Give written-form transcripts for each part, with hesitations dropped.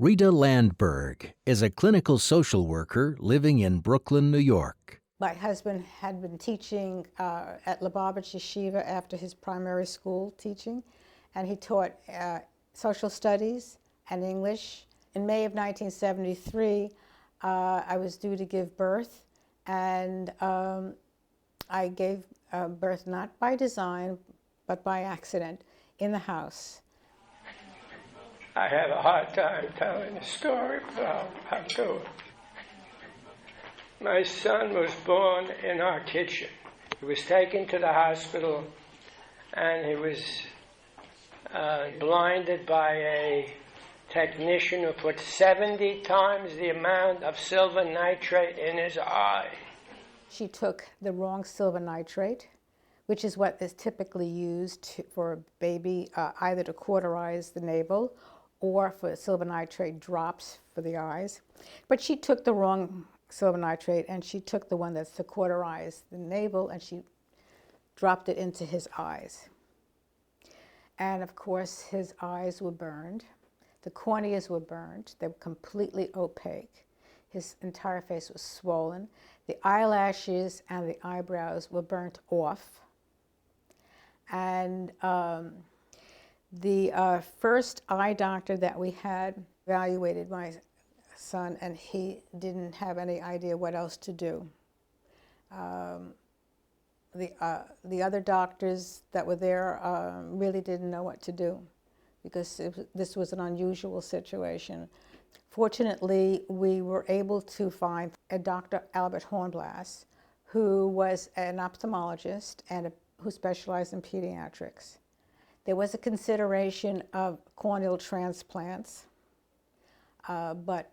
Rita Landberg is a clinical social worker living in Brooklyn, New York. My husband had been teaching at Lubavicchi Yeshiva after his primary school teaching, and he taught social studies and English. In May of 1973, I was due to give birth, and I gave birth not by design, but by accident in the house. I have a hard time telling the story, but I'll do it. My son was born in our kitchen. He was taken to the hospital, and he was blinded by a technician who put 70 times the amount of silver nitrate in his eye. She took the wrong silver nitrate, which is what is typically used for a baby, either to cauterize the navel or for silver nitrate drops for the eyes. But she took the wrong silver nitrate, and she took the one that's to cauterize the navel, and she dropped it into his eyes. And of course, his eyes were burned. The corneas were burned. They were completely opaque. His entire face was swollen. The eyelashes and the eyebrows were burnt off. And the first eye doctor that we had evaluated my son, and he didn't have any idea what else to do. The other doctors that were there really didn't know what to do, because this was an unusual situation. Fortunately, we were able to find a Dr. Albert Hornblass, who was an ophthalmologist and who specialized in pediatrics. There was a consideration of corneal transplants, but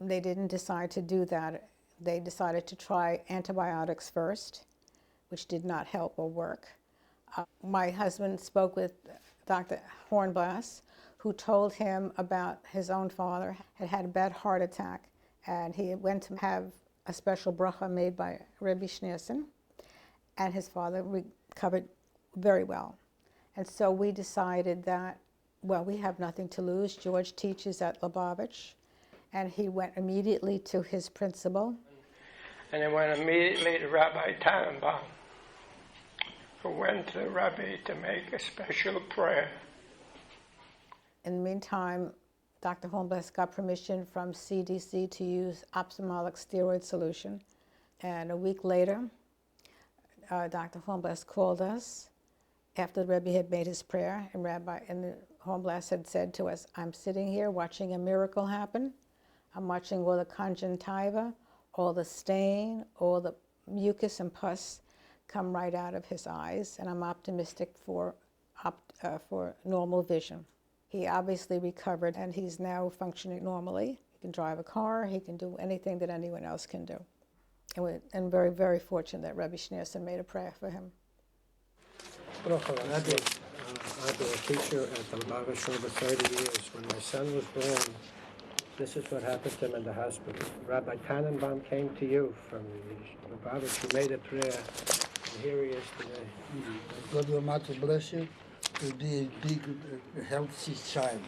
they didn't decide to do that. They decided to try antibiotics first, which did not help or work. My husband spoke with Dr. Hornblass, who told him about his own father had had a bad heart attack, and he went to have a special bracha made by Rebbe Schneerson, and his father recovered very well. And so we decided that, well, we have nothing to lose. George teaches at Lubavitch, and he went immediately to his principal. And he went immediately to Rabbi Tannenbaum, who went to the Rebbe to make a special prayer. In the meantime, Dr. Hornblass got permission from CDC to use ophthalmic steroid solution. And a week later, Dr. Hornblass called us after the Rebbe had made his prayer, and the Hornblass had said to us, "I'm sitting here watching a miracle happen. I'm watching all the conjunctiva, all the stain, all the mucus and pus come right out of his eyes, and I'm optimistic for normal vision." He obviously recovered, and he's now functioning normally. He can drive a car. He can do anything that anyone else can do. And very, very fortunate that Rebbe Schneerson made a prayer for him. I've been a teacher at the Lubavitch for over 30 years. When my son was born, this is what happened to him in the hospital. Rabbi Tannenbaum came to you from Lubavitch. He made a prayer, and here he is today. God Almighty bless you to be a big, healthy child.